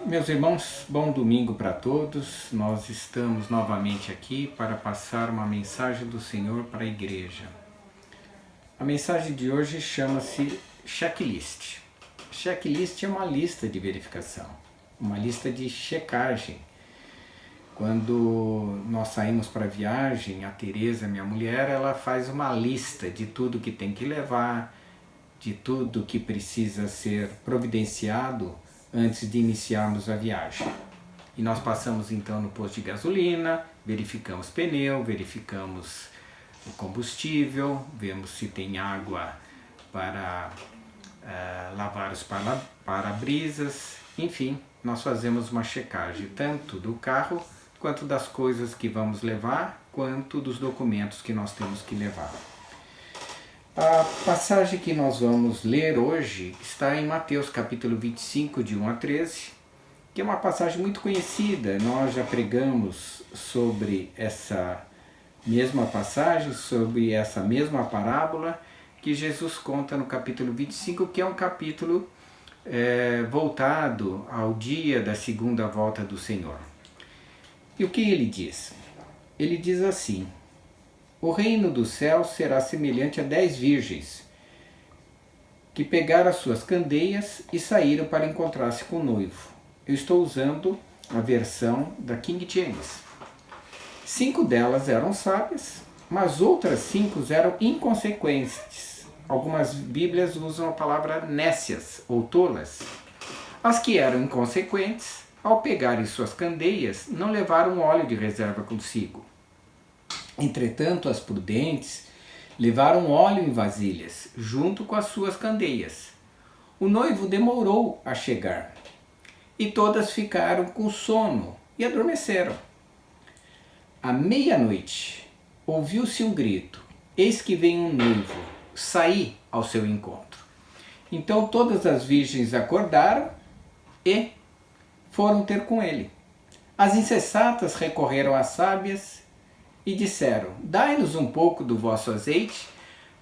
Meus irmãos, bom domingo para todos. Nós estamos novamente aqui para passar uma mensagem do Senhor para a igreja. A mensagem de hoje chama-se checklist. Checklist é uma lista de verificação, uma lista de checagem. Quando nós saímos para a viagem, a Tereza, minha mulher, ela faz uma lista de tudo que tem que levar, de tudo que precisa ser providenciado antes de iniciarmos a viagem. E nós passamos então no posto de gasolina, verificamos pneu, verificamos o combustível, vemos se tem água para lavar os para-brisas, enfim, nós fazemos uma checagem tanto do carro, quanto das coisas que vamos levar, quanto dos documentos que nós temos que levar. A passagem que nós vamos ler hoje está em Mateus capítulo 25, de 1 a 13, que é uma passagem muito conhecida. Nós já pregamos sobre essa mesma passagem, sobre essa mesma parábola que Jesus conta no capítulo 25, que é um capítulo voltado ao dia da segunda volta do Senhor. E o que ele diz? Ele diz assim: o reino dos céus será semelhante a 10 virgens, que pegaram as suas candeias e saíram para encontrar-se com o noivo. Eu estou usando a versão da King James. 5 delas eram sábias, mas outras 5 eram inconsequentes. Algumas bíblias usam a palavra nécias ou tolas. As que eram inconsequentes, ao pegarem suas candeias, não levaram óleo de reserva consigo. Entretanto, as prudentes levaram óleo em vasilhas, junto com as suas candeias. O noivo demorou a chegar, e todas ficaram com sono e adormeceram. À meia-noite, ouviu-se um grito: eis que vem um noivo, saí ao seu encontro. Então todas as virgens acordaram e foram ter com ele. As insensatas recorreram às sábias e disseram: dai-nos um pouco do vosso azeite,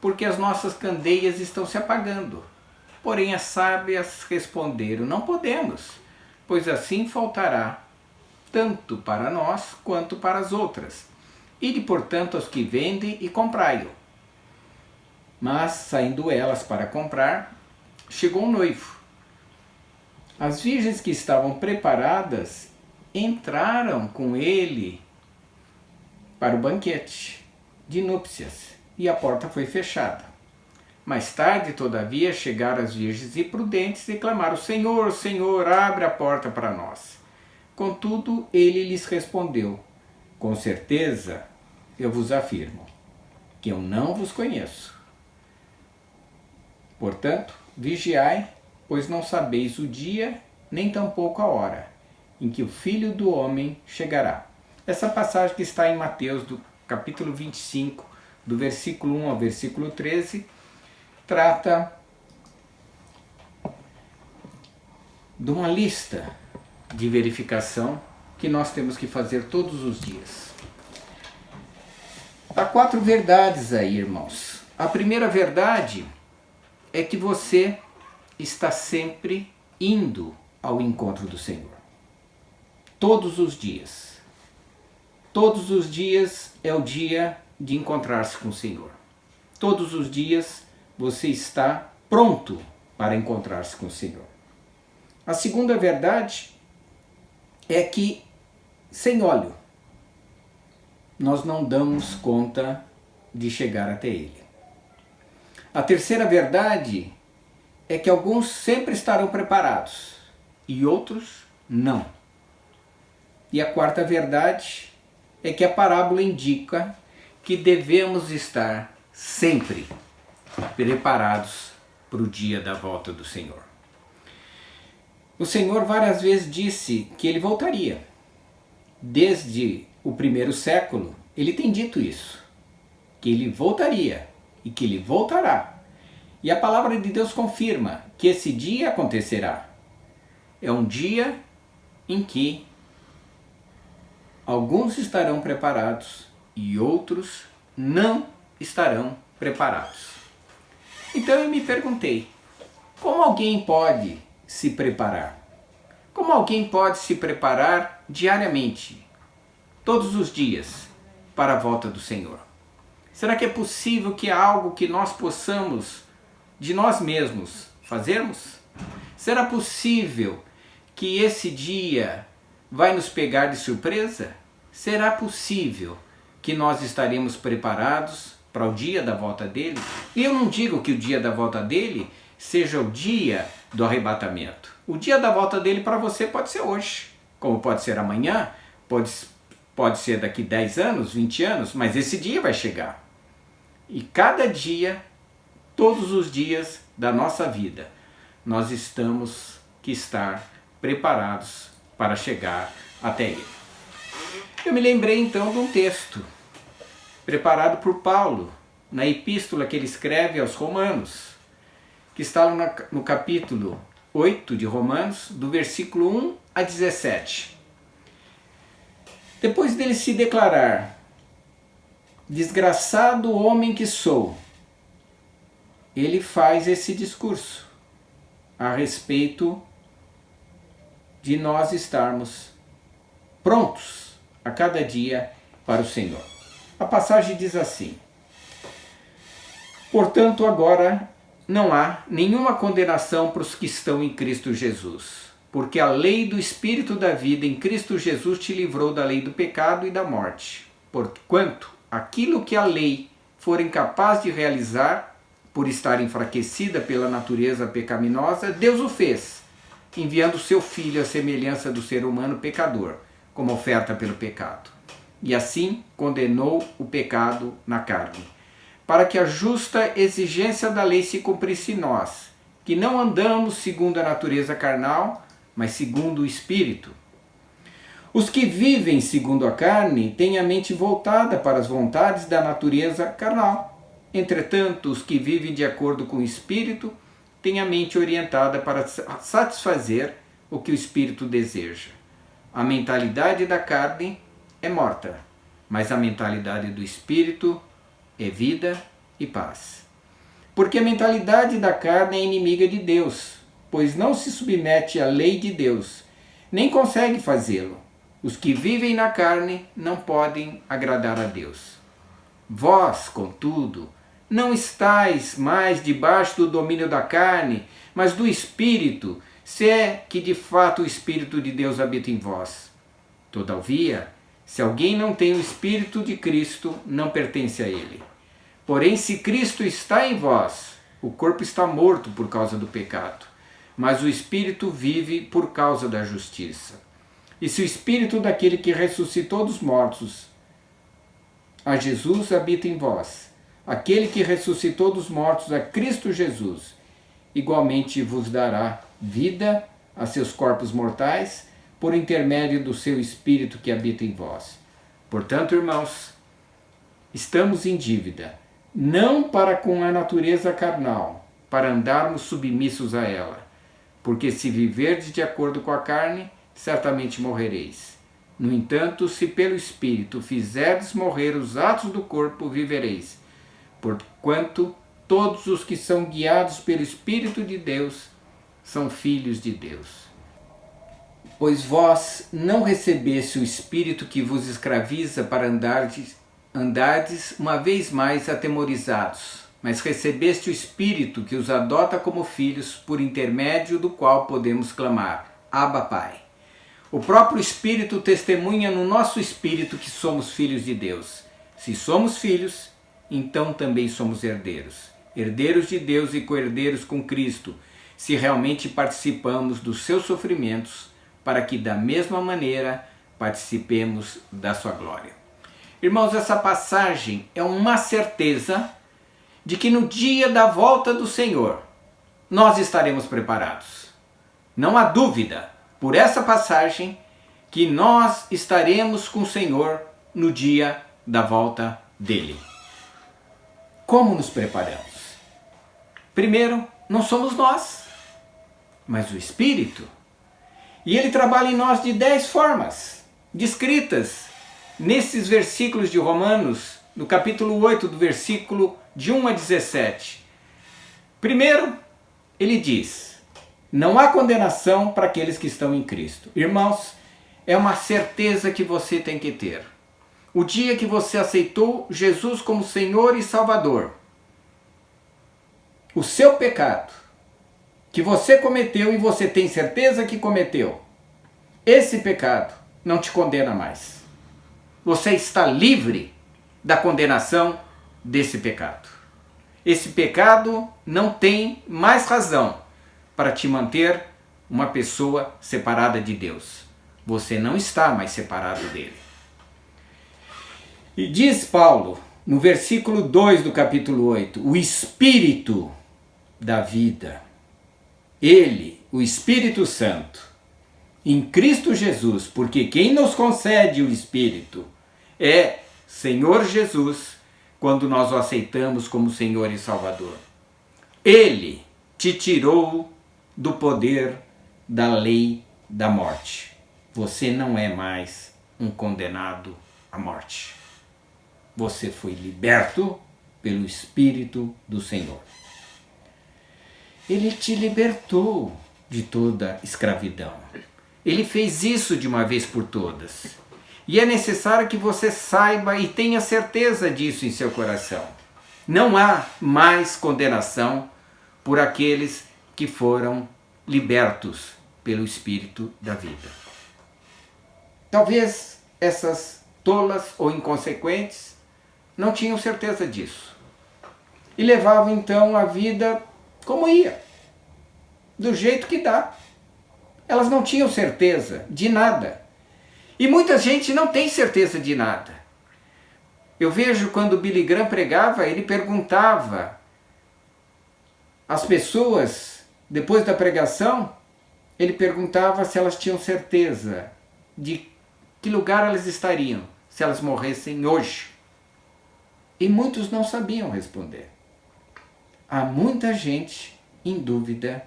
porque as nossas candeias estão se apagando. Porém as sábias responderam: não podemos, pois assim faltará tanto para nós quanto para as outras. Ide, portanto, aos que vendem e comprai-o. Mas, saindo elas para comprar, chegou um noivo. As virgens que estavam preparadas entraram com ele para o banquete de núpcias, e a porta foi fechada. Mais tarde, todavia, chegaram as virgens e prudentes e clamaram: Senhor, Senhor, abre a porta para nós. Contudo, ele lhes respondeu: com certeza, eu vos afirmo, que eu não vos conheço. Portanto, vigiai, pois não sabeis o dia, nem tampouco a hora, em que o Filho do Homem chegará. Essa passagem que está em Mateus, do capítulo 25, do versículo 1 ao versículo 13, trata de uma lista de verificação que nós temos que fazer todos os dias. Há 4 verdades aí, irmãos. A primeira verdade é que você está sempre indo ao encontro do Senhor. Todos os dias. Todos os dias é o dia de encontrar-se com o Senhor. Todos os dias você está pronto para encontrar-se com o Senhor. A segunda verdade é que, sem óleo, nós não damos conta de chegar até Ele. A terceira verdade é que alguns sempre estarão preparados e outros não. E a quarta verdade é que a parábola indica que devemos estar sempre preparados para o dia da volta do Senhor. O Senhor várias vezes disse que Ele voltaria. Desde o primeiro século, Ele tem dito isso, que Ele voltaria e que Ele voltará. E a palavra de Deus confirma que esse dia acontecerá. É um dia em que alguns estarão preparados e outros não estarão preparados. Então eu me perguntei, como alguém pode se preparar? Como alguém pode se preparar diariamente, todos os dias, para a volta do Senhor? Será que é possível que é algo que nós possamos, de nós mesmos, fazermos? Será possível que esse dia vai nos pegar de surpresa? Será possível que nós estaremos preparados para o dia da volta dele? E eu não digo que o dia da volta dele seja o dia do arrebatamento. O dia da volta dele para você pode ser hoje, como pode ser amanhã, pode ser daqui 10 anos, 20 anos, mas esse dia vai chegar. E cada dia, todos os dias da nossa vida, nós temos que estar preparados para chegar até ele. Eu me lembrei então de um texto preparado por Paulo, na epístola que ele escreve aos Romanos, que está no capítulo 8 de Romanos, do versículo 1 a 17. Depois dele se declarar: desgraçado homem que sou, ele faz esse discurso a respeito de nós estarmos prontos a cada dia para o Senhor. A passagem diz assim: portanto, agora não há nenhuma condenação para os que estão em Cristo Jesus, porque a lei do Espírito da vida em Cristo Jesus te livrou da lei do pecado e da morte. Porquanto aquilo que a lei for incapaz de realizar, por estar enfraquecida pela natureza pecaminosa, Deus o fez, enviando seu Filho à semelhança do ser humano pecador, como oferta pelo pecado. E assim condenou o pecado na carne, para que a justa exigência da lei se cumprisse em nós, que não andamos segundo a natureza carnal, mas segundo o Espírito. Os que vivem segundo a carne têm a mente voltada para as vontades da natureza carnal. Entretanto, os que vivem de acordo com o Espírito têm a mente orientada para satisfazer o que o Espírito deseja. A mentalidade da carne é morta, mas a mentalidade do Espírito é vida e paz. Porque a mentalidade da carne é inimiga de Deus, pois não se submete à lei de Deus, nem consegue fazê-lo. Os que vivem na carne não podem agradar a Deus. Vós, contudo, não estáis mais debaixo do domínio da carne, mas do Espírito, se é que de fato o Espírito de Deus habita em vós. Todavia, se alguém não tem o Espírito de Cristo, não pertence a ele. Porém, se Cristo está em vós, o corpo está morto por causa do pecado, mas o Espírito vive por causa da justiça. E se o Espírito daquele que ressuscitou dos mortos, a Jesus, habita em vós, aquele que ressuscitou dos mortos a Cristo Jesus, igualmente vos dará vida a seus corpos mortais, por intermédio do seu Espírito que habita em vós. Portanto, irmãos, estamos em dívida, não para com a natureza carnal, para andarmos submissos a ela, porque se viverdes de acordo com a carne, certamente morrereis. No entanto, se pelo Espírito fizerdes morrer os atos do corpo, vivereis. Porquanto todos os que são guiados pelo Espírito de Deus são filhos de Deus. Pois vós não recebeste o Espírito que vos escraviza para andardes uma vez mais atemorizados, mas recebeste o Espírito que os adota como filhos, por intermédio do qual podemos clamar: Abba, Pai. O próprio Espírito testemunha no nosso espírito que somos filhos de Deus. Se somos filhos, então também somos herdeiros. Herdeiros de Deus e co-herdeiros com Cristo, se realmente participamos dos seus sofrimentos, para que da mesma maneira participemos da sua glória. Irmãos, essa passagem é uma certeza de que no dia da volta do Senhor, nós estaremos preparados. Não há dúvida, por essa passagem, que nós estaremos com o Senhor no dia da volta dele. Como nos preparamos? Primeiro, não somos nós, mas o Espírito. E ele trabalha em nós de 10 formas, descritas nesses versículos de Romanos, no capítulo 8, do versículo de 1 a 17. Primeiro, ele diz: Não há condenação para aqueles que estão em Cristo. Irmãos, é uma certeza que você tem que ter. O dia que você aceitou Jesus como Senhor e Salvador, o seu pecado, que você cometeu e você tem certeza que cometeu, esse pecado não te condena mais. Você está livre da condenação desse pecado. Esse pecado não tem mais razão para te manter uma pessoa separada de Deus. Você não está mais separado dele. E diz Paulo, no versículo 2 do capítulo 8, o Espírito da vida, ele, o Espírito Santo, em Cristo Jesus, porque quem nos concede o Espírito é Senhor Jesus, quando nós o aceitamos como Senhor e Salvador. Ele te tirou do poder da lei da morte. Você não é mais um condenado à morte. Você foi liberto pelo Espírito do Senhor. Ele te libertou de toda escravidão. Ele fez isso de uma vez por todas. E é necessário que você saiba e tenha certeza disso em seu coração. Não há mais condenação por aqueles que foram libertos pelo Espírito da vida. Talvez essas tolas ou inconsequentes não tinham certeza disso. E levavam então a vida como ia, do jeito que dá. Elas não tinham certeza de nada. E muita gente não tem certeza de nada. Eu vejo quando Billy Graham pregava, ele perguntava às pessoas, depois da pregação, ele perguntava se elas tinham certeza de que lugar elas estariam se elas morressem hoje. E muitos não sabiam responder. Há muita gente em dúvida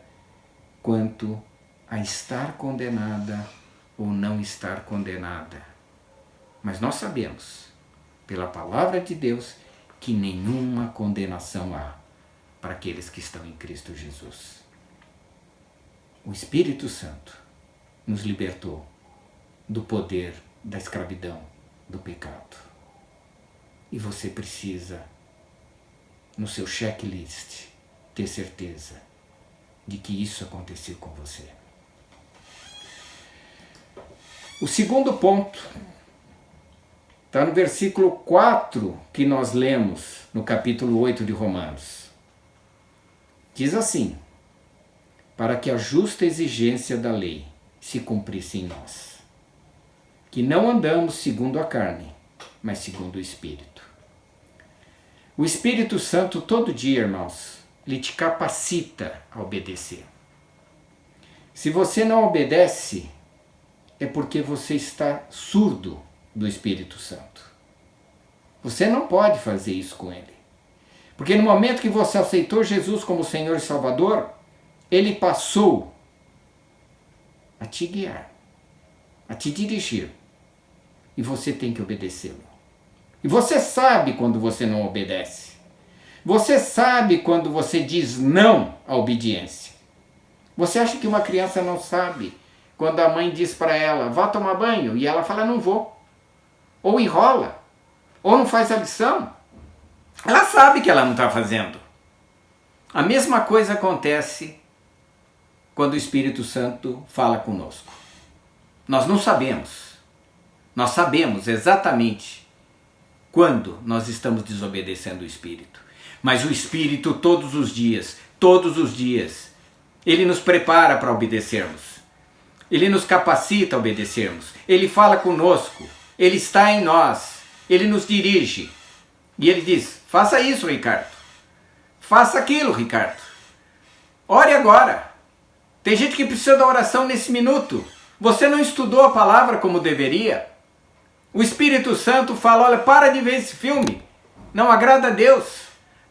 quanto a estar condenada ou não estar condenada. Mas nós sabemos, pela palavra de Deus, que nenhuma condenação há para aqueles que estão em Cristo Jesus. O Espírito Santo nos libertou do poder da escravidão, do pecado. E você precisa, no seu checklist, ter certeza de que isso aconteceu com você. O segundo ponto está no versículo 4 que nós lemos no capítulo 8 de Romanos. Diz assim: para que a justa exigência da lei se cumprisse em nós, que não andamos segundo a carne, mas segundo o Espírito. O Espírito Santo todo dia, irmãos, ele te capacita a obedecer. Se você não obedece, é porque você está surdo do Espírito Santo. Você não pode fazer isso com ele. Porque no momento que você aceitou Jesus como Senhor e Salvador, ele passou a te guiar, a te dirigir. E você tem que obedecê-lo. E você sabe quando você não obedece. Você sabe quando você diz não à obediência. Você acha que uma criança não sabe quando a mãe diz para ela, vá tomar banho, e ela fala, não vou. Ou enrola, ou não faz a lição. Ela sabe que ela não está fazendo. A mesma coisa acontece quando o Espírito Santo fala conosco. Nós não sabemos. Nós sabemos exatamente quando nós estamos desobedecendo o Espírito. Mas o Espírito todos os dias, ele nos prepara para obedecermos. Ele nos capacita a obedecermos. Ele fala conosco. Ele está em nós. Ele nos dirige. E ele diz, faça isso, Ricardo. Faça aquilo, Ricardo. Ore agora. Tem gente que precisa da oração nesse minuto. Você não estudou a palavra como deveria. O Espírito Santo fala, olha, para de ver esse filme. Não agrada a Deus.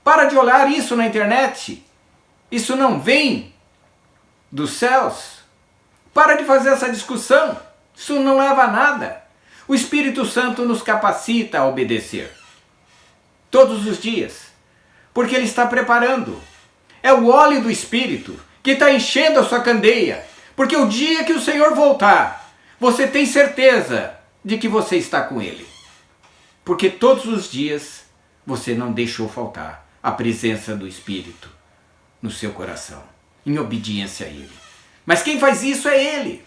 Para de olhar isso na internet. Isso não vem dos céus. Para de fazer essa discussão. Isso não leva a nada. O Espírito Santo nos capacita a obedecer. Todos os dias. Porque ele está preparando. É o óleo do Espírito que está enchendo a sua candeia. Porque o dia que o Senhor voltar, você tem certeza de que você está com Ele. Porque todos os dias você não deixou faltar a presença do Espírito no seu coração, em obediência a Ele. Mas quem faz isso é Ele.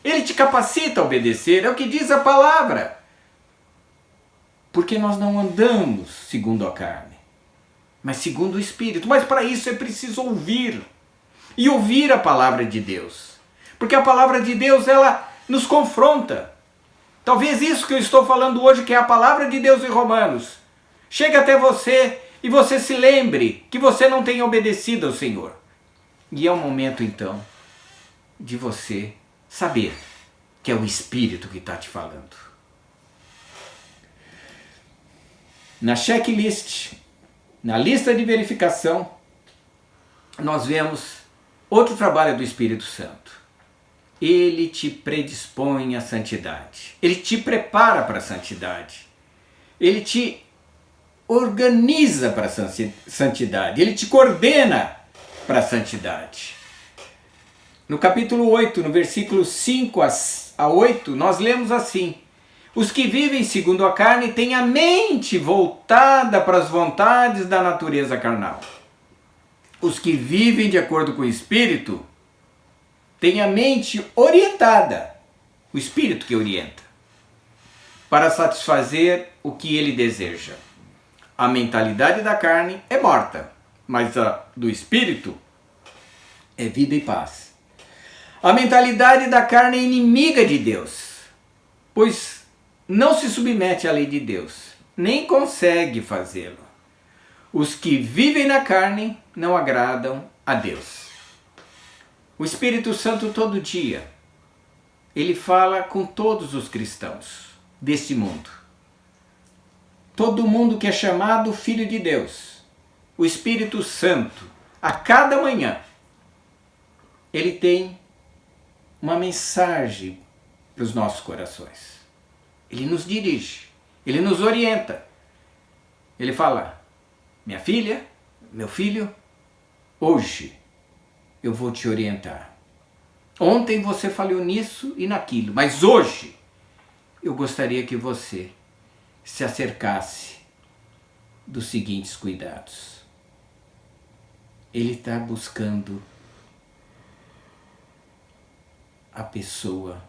Ele te capacita a obedecer, é o que diz a palavra. Porque nós não andamos segundo a carne, mas segundo o Espírito. Mas para isso é preciso ouvir. E ouvir a palavra de Deus. Porque a palavra de Deus, ela nos confronta. Talvez isso que eu estou falando hoje, que é a palavra de Deus em Romanos, chegue até você e você se lembre que você não tem obedecido ao Senhor. E é o momento então de você saber que é o Espírito que está te falando. Na checklist, na lista de verificação, nós vemos outro trabalho do Espírito Santo. Ele te predispõe à santidade. Ele te prepara para a santidade. Ele te organiza para a santidade. Ele te coordena para a santidade. No capítulo 8, no versículo 5 a 8, nós lemos assim: os que vivem segundo a carne têm a mente voltada para as vontades da natureza carnal. Os que vivem de acordo com o Espírito têm a mente orientada, o Espírito que orienta, para satisfazer o que ele deseja. A mentalidade da carne é morta, mas a do Espírito é vida e paz. A mentalidade da carne é inimiga de Deus, pois não se submete à lei de Deus, nem consegue fazê-lo. Os que vivem na carne não agradam a Deus. O Espírito Santo todo dia, ele fala com todos os cristãos deste mundo. Todo mundo que é chamado filho de Deus. O Espírito Santo, a cada manhã, ele tem uma mensagem para os nossos corações. Ele nos dirige, ele nos orienta. Ele fala: minha filha, meu filho, hoje eu vou te orientar. Ontem você falhou nisso e naquilo, mas hoje eu gostaria que você se acercasse dos seguintes cuidados. Ele está buscando a pessoa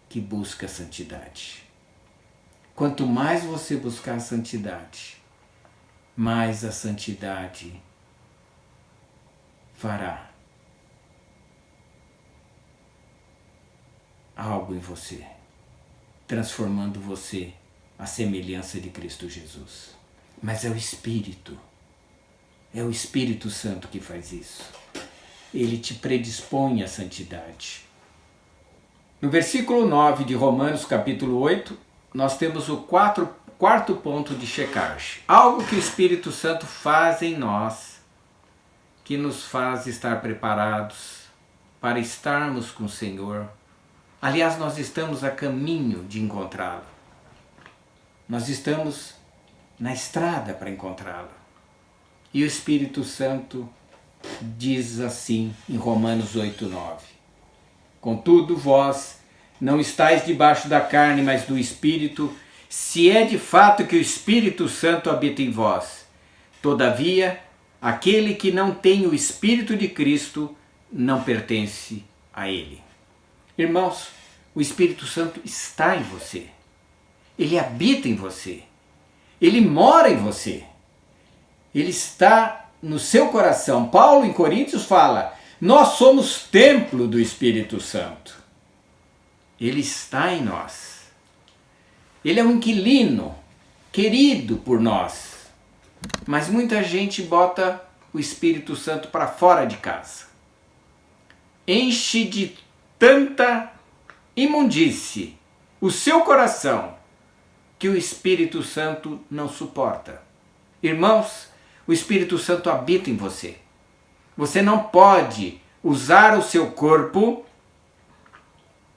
que busca a santidade. Quanto mais você buscar a santidade, mais a santidade fará algo em você, transformando você à semelhança de Cristo Jesus. Mas é o Espírito Santo que faz isso. Ele te predispõe à santidade. No versículo 9 de Romanos capítulo 8, nós temos o quarto ponto de checagem. Algo que o Espírito Santo faz em nós, que nos faz estar preparados para estarmos com o Senhor. Aliás, nós estamos a caminho de encontrá-lo. Nós estamos na estrada para encontrá-lo. E o Espírito Santo diz assim em Romanos 8:9: contudo, vós não estáis debaixo da carne, mas do Espírito, se é de fato que o Espírito Santo habita em vós. Todavia, aquele que não tem o Espírito de Cristo não pertence a ele. Irmãos, o Espírito Santo está em você. Ele habita em você. Ele mora em você. Ele está no seu coração. Paulo em Coríntios fala: nós somos templo do Espírito Santo. Ele está em nós. Ele é um inquilino, querido por nós. Mas muita gente bota o Espírito Santo para fora de casa. Enche de tanta imundície o seu coração que o Espírito Santo não suporta. Irmãos, o Espírito Santo habita em você. Você não pode usar o seu corpo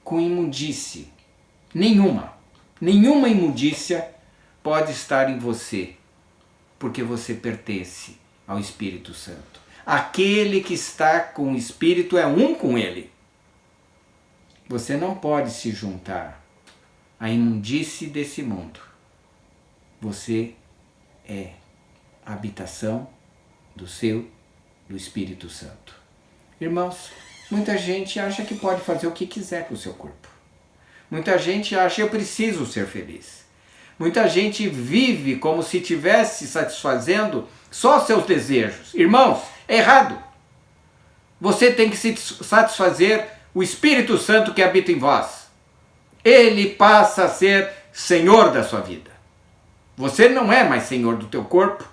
com imundície. Nenhuma imundícia pode estar em você, porque você pertence ao Espírito Santo. Aquele que está com o Espírito é um com ele. Você não pode se juntar à imundície desse mundo. Você é a habitação do Espírito Santo. Irmãos, muita gente acha que pode fazer o que quiser com o seu corpo. Muita gente acha, eu preciso ser feliz. Muita gente vive como se estivesse satisfazendo só seus desejos. Irmãos, é errado. Você tem que satisfazer o Espírito Santo que habita em vós. Ele passa a ser Senhor da sua vida. Você não é mais Senhor do teu corpo.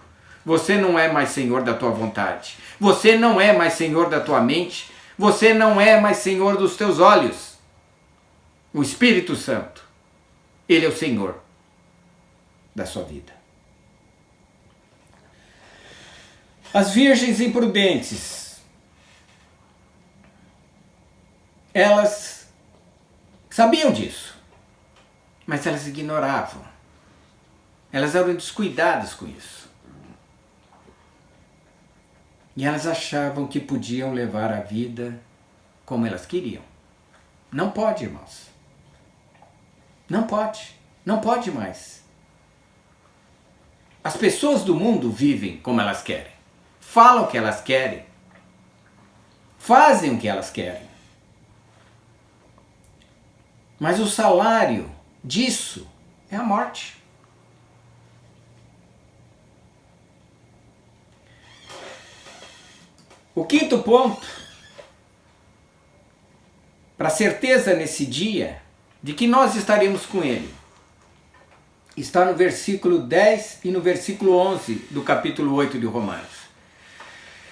Você não é mais Senhor da tua vontade. Você não é mais Senhor da tua mente. Você não é mais Senhor dos teus olhos. O Espírito Santo, ele é o Senhor da sua vida. As virgens imprudentes, elas sabiam disso, mas elas ignoravam. Elas eram descuidadas com isso. E elas achavam que podiam levar a vida como elas queriam. Não pode, irmãos. Não pode. Não pode mais. As pessoas do mundo vivem como elas querem. Falam o que elas querem. Fazem o que elas querem. Mas o salário disso é a morte. O quinto ponto, para certeza nesse dia de que nós estaremos com Ele, está no versículo 10 e no versículo 11 do capítulo 8 de Romanos.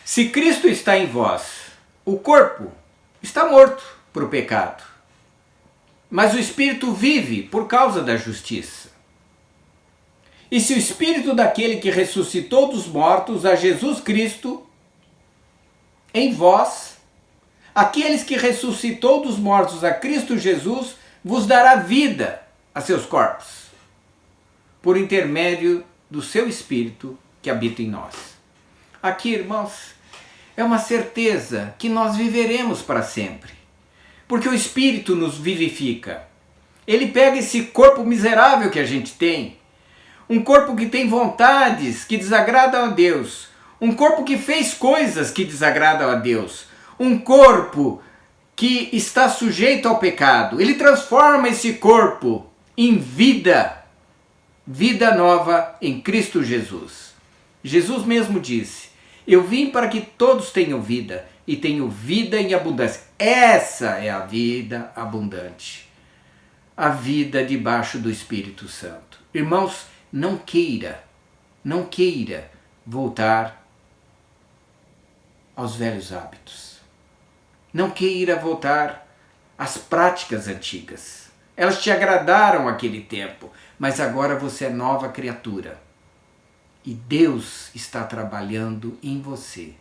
Se Cristo está em vós, o corpo está morto para o pecado, mas o Espírito vive por causa da justiça. E se o Espírito daquele que ressuscitou dos mortos, a Jesus Cristo, em vós, aqueles que ressuscitou dos mortos a Cristo Jesus, vos dará vida a seus corpos, por intermédio do seu Espírito que habita em nós. Aqui, irmãos, é uma certeza que nós viveremos para sempre, porque o Espírito nos vivifica. Ele pega esse corpo miserável que a gente tem, um corpo que tem vontades que desagradam a Deus, um corpo que fez coisas que desagradam a Deus, um corpo que está sujeito ao pecado. Ele transforma esse corpo em vida, vida nova em Cristo Jesus. Jesus mesmo disse: eu vim para que todos tenham vida e tenham vida em abundância. Essa é a vida abundante, a vida debaixo do Espírito Santo. Irmãos, não queira voltar aos velhos hábitos. Não queira voltar às práticas antigas. Elas te agradaram aquele tempo, mas agora você é nova criatura. E Deus está trabalhando em você,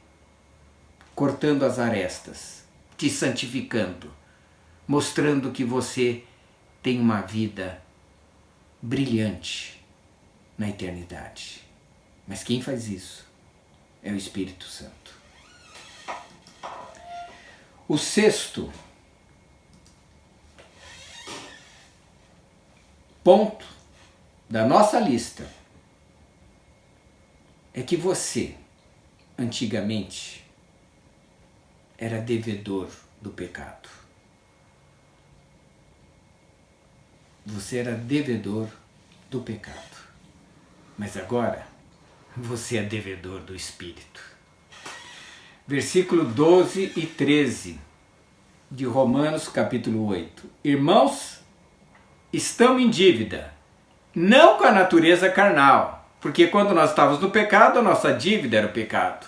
cortando as arestas, te santificando, mostrando que você tem uma vida brilhante na eternidade. Mas quem faz isso é o Espírito Santo. O sexto ponto da nossa lista é que você, antigamente, era devedor do pecado. Você era devedor do pecado. Mas agora, você é devedor do Espírito. Versículo 12 e 13 de Romanos capítulo 8. Irmãos, estamos em dívida, não com a natureza carnal, porque quando nós estávamos no pecado, a nossa dívida era o pecado.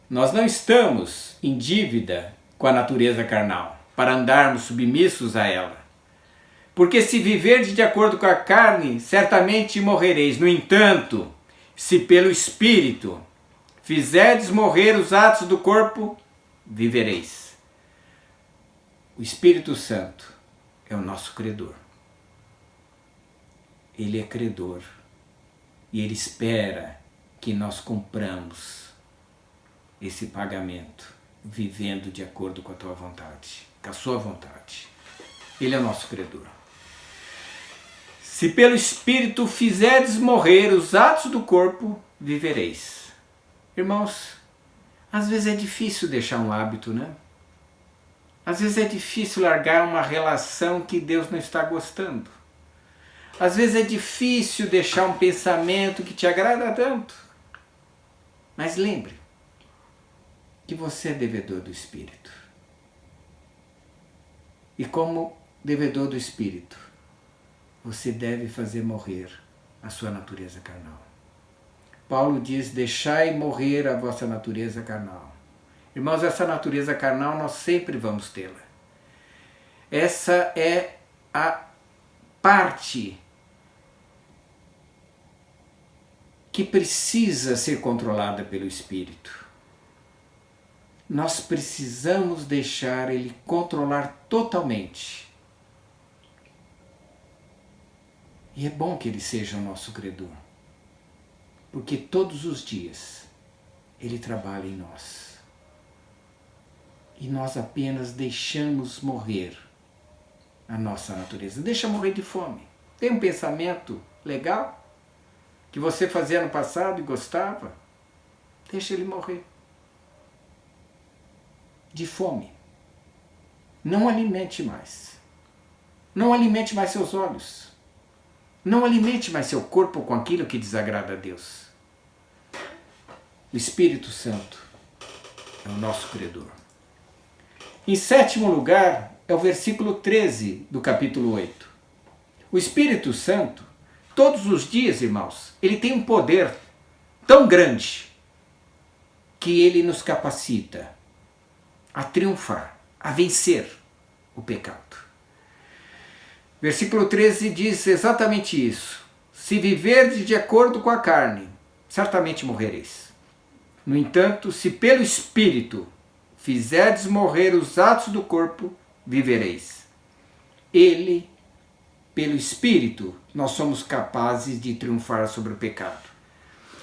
Nós não estamos em dívida com a natureza carnal, para andarmos submissos a ela. Porque se viverdes de acordo com a carne, certamente morrereis. No entanto, se pelo Espírito fizerdes morrer os atos do corpo, vivereis. O Espírito Santo é o nosso credor. Ele é credor e ele espera que nós compramos esse pagamento, vivendo de acordo com a tua vontade, com a sua vontade. Ele é o nosso credor. Se pelo Espírito fizerdes morrer os atos do corpo, vivereis. Irmãos, às vezes é difícil deixar um hábito, né? Às vezes é difícil largar uma relação que Deus não está gostando. Às vezes é difícil deixar um pensamento que te agrada tanto. Mas lembre que você é devedor do Espírito. E como devedor do Espírito, você deve fazer morrer a sua natureza carnal. Paulo diz, deixai morrer a vossa natureza carnal. Irmãos, essa natureza carnal nós sempre vamos tê-la. Essa é a parte que precisa ser controlada pelo Espírito. Nós precisamos deixar Ele controlar totalmente. E é bom que Ele seja o nosso credor, porque todos os dias Ele trabalha em nós. E nós apenas deixamos morrer a nossa natureza. Deixa morrer de fome. Tem um pensamento legal que você fazia no passado e gostava? Deixa ele morrer. De fome. Não alimente mais. Não alimente mais seus olhos. Não alimente mais seu corpo com aquilo que desagrada a Deus. O Espírito Santo é o nosso credor. Em sétimo lugar, é o versículo 13 do capítulo 8. O Espírito Santo, todos os dias, irmãos, ele tem um poder tão grande que ele nos capacita a triunfar, a vencer o pecado. Versículo 13 diz exatamente isso. Se viverdes de acordo com a carne, certamente morrereis. No entanto, se pelo Espírito fizerdes morrer os atos do corpo, vivereis. Ele, pelo Espírito, nós somos capazes de triunfar sobre o pecado.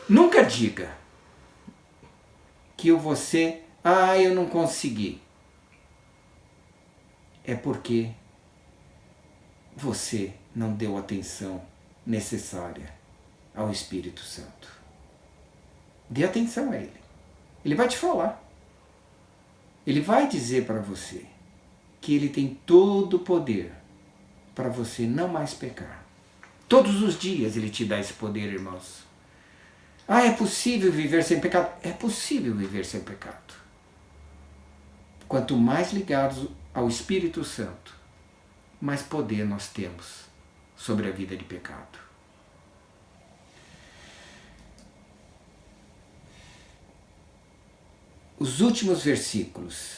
Nunca diga que você, eu não consegui. É porque você não deu atenção necessária ao Espírito Santo. Dê atenção a Ele. Ele vai te falar. Ele vai dizer para você que Ele tem todo o poder para você não mais pecar. Todos os dias Ele te dá esse poder, irmãos. É possível viver sem pecado? É possível viver sem pecado. Quanto mais ligados ao Espírito Santo, mais poder nós temos sobre a vida de pecado. Os últimos versículos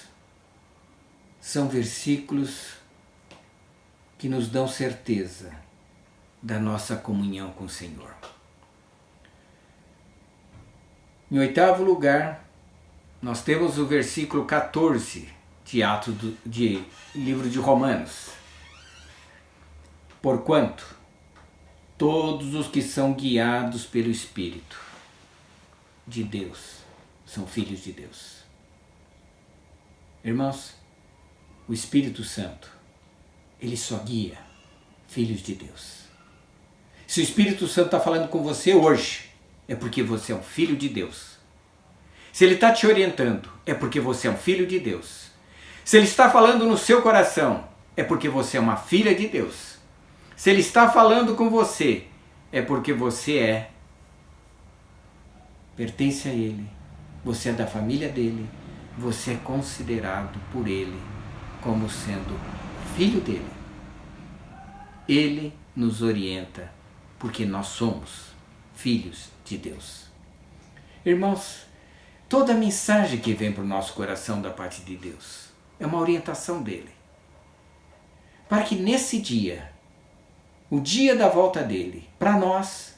são versículos que nos dão certeza da nossa comunhão com o Senhor. Em oitavo lugar, nós temos o versículo 14 de livro de Romanos. Porquanto todos os que são guiados pelo Espírito de Deus são filhos de Deus. Irmãos, o Espírito Santo, ele só guia filhos de Deus. Se o Espírito Santo está falando com você hoje, é porque você é um filho de Deus. Se ele está te orientando, é porque você é um filho de Deus. Se ele está falando no seu coração, é porque você é uma filha de Deus. Se ele está falando com você, é porque você pertence a ele, você é da família dele, você é considerado por ele como sendo filho dele. Ele nos orienta porque nós somos filhos de Deus. Irmãos, toda mensagem que vem para o nosso coração da parte de Deus é uma orientação dele. Para que nesse dia, o dia da volta dele, para nós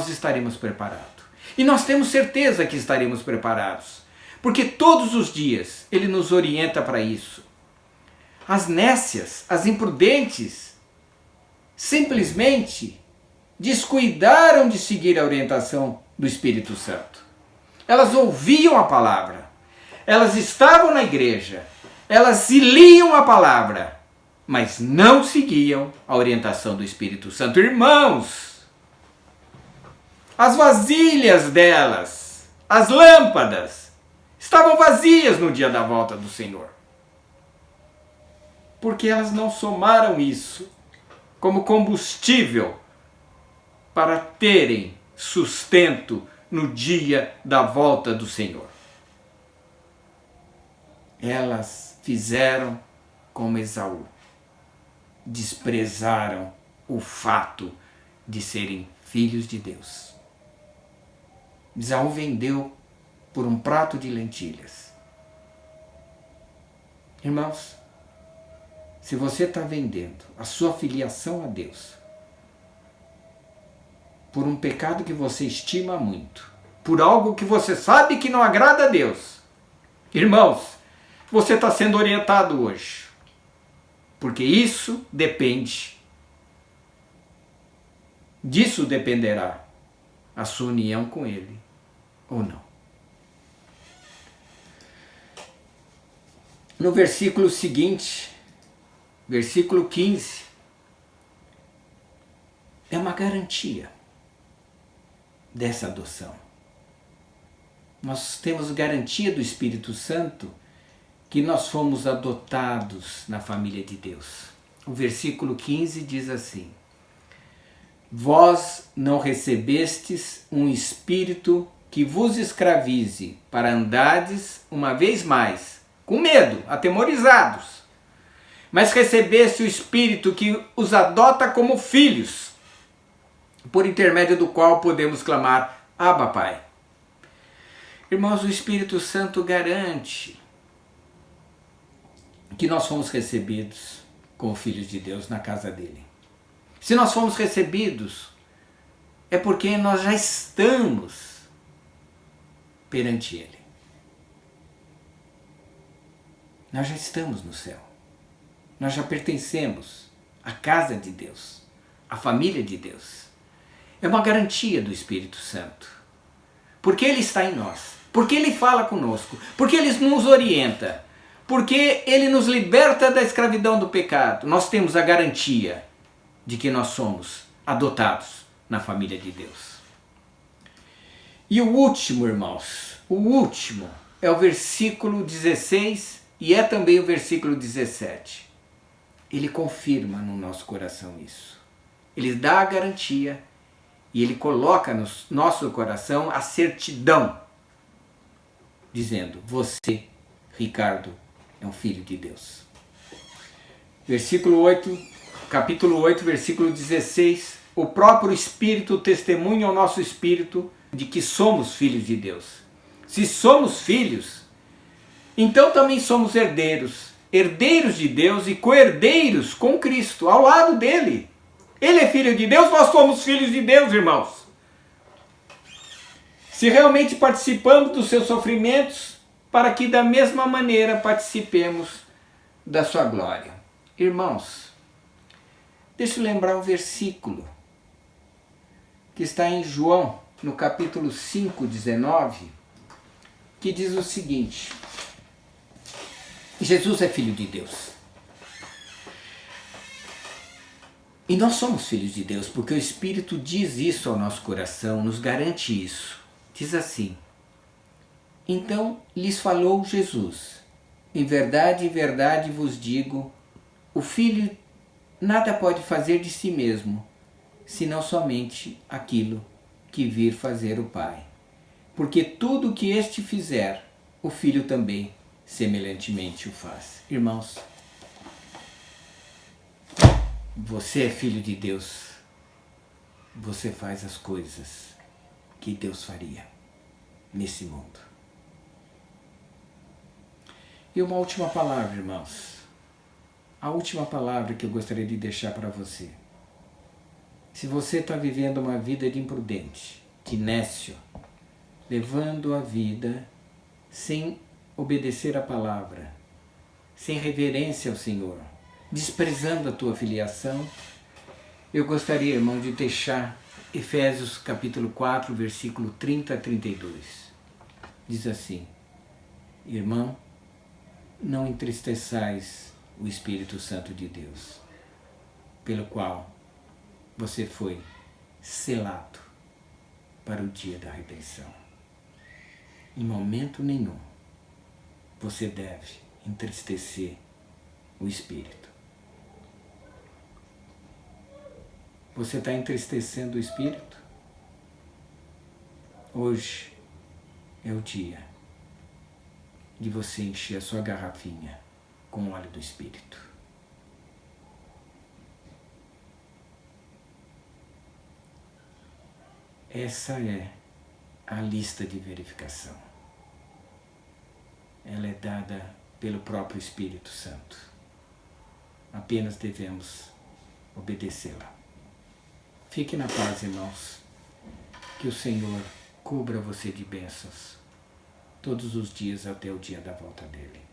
estaremos preparados. E nós temos certeza que estaremos preparados, porque todos os dias ele nos orienta para isso. As nécias, as imprudentes, simplesmente descuidaram de seguir a orientação do Espírito Santo. Elas ouviam a palavra, elas estavam na igreja, elas liam a palavra, mas não seguiam a orientação do Espírito Santo. Irmãos, as vasilhas delas, as lâmpadas, estavam vazias no dia da volta do Senhor. Porque elas não somaram isso como combustível para terem sustento no dia da volta do Senhor. Elas fizeram como Esaú. Desprezaram o fato de serem filhos de Deus. Esaú vendeu por um prato de lentilhas. Irmãos, se você está vendendo a sua filiação a Deus por um pecado que você estima muito, por algo que você sabe que não agrada a Deus, irmãos, você está sendo orientado hoje, porque isso depende, disso dependerá a sua união com Ele ou não. No versículo seguinte, versículo 15, é uma garantia dessa adoção. Nós temos garantia do Espírito Santo que nós fomos adotados na família de Deus. O versículo 15 diz assim: vós não recebestes um espírito que vos escravize para andardes uma vez mais, com medo, atemorizados, mas recebeste o Espírito que os adota como filhos, por intermédio do qual podemos clamar, Abba, Pai. Irmãos, o Espírito Santo garante que nós fomos recebidos como filhos de Deus na casa dele. Se nós fomos recebidos, é porque nós já estamos perante ele. Nós já estamos no céu. Nós já pertencemos à casa de Deus, à família de Deus. É uma garantia do Espírito Santo. Porque ele está em nós. Porque ele fala conosco. Porque ele nos orienta. Porque ele nos liberta da escravidão do pecado. Nós temos a garantia de que nós somos adotados na família de Deus. E o último, irmãos, o último é o versículo 16 e é também o versículo 17. Ele confirma no nosso coração isso. Ele dá a garantia e ele coloca no nosso coração a certidão, dizendo, você, Ricardo, é um filho de Deus. Versículo 8, capítulo 8, versículo 16, o próprio Espírito testemunha ao nosso Espírito de que somos filhos de Deus. Se somos filhos, então também somos herdeiros, herdeiros de Deus e co-herdeiros com Cristo, ao lado dele. Ele é filho de Deus, nós somos filhos de Deus, irmãos. Se realmente participamos dos seus sofrimentos, para que da mesma maneira participemos da sua glória. Irmãos, deixa eu lembrar um versículo que está em João, no capítulo 5, 19, que diz o seguinte: Jesus é filho de Deus. E nós somos filhos de Deus, porque o Espírito diz isso ao nosso coração, nos garante isso. Diz assim: então lhes falou Jesus, em verdade vos digo, o Filho nada pode fazer de si mesmo, senão somente aquilo que vir fazer o Pai. Porque tudo o que este fizer, o Filho também semelhantemente o faz. Irmãos, você é filho de Deus, você faz as coisas que Deus faria nesse mundo. E uma última palavra, irmãos. A última palavra que eu gostaria de deixar para você. Se você está vivendo uma vida de imprudente, de nécio, levando a vida sem obedecer a palavra, sem reverência ao Senhor, desprezando a tua filiação, eu gostaria, irmão, de deixar Efésios capítulo 4, versículo 30 a 32. Diz assim: Irmão, não entristeçais o Espírito Santo de Deus, pelo qual você foi selado para o dia da redenção. Em momento nenhum você deve entristecer o Espírito. Você está entristecendo o Espírito? Hoje é o dia de você encher a sua garrafinha com o óleo do Espírito. Essa é a lista de verificação. Ela é dada pelo próprio Espírito Santo. Apenas devemos obedecê-la. Fique na paz, irmãos. Que o Senhor cubra você de bênçãos todos os dias até o dia da volta dele.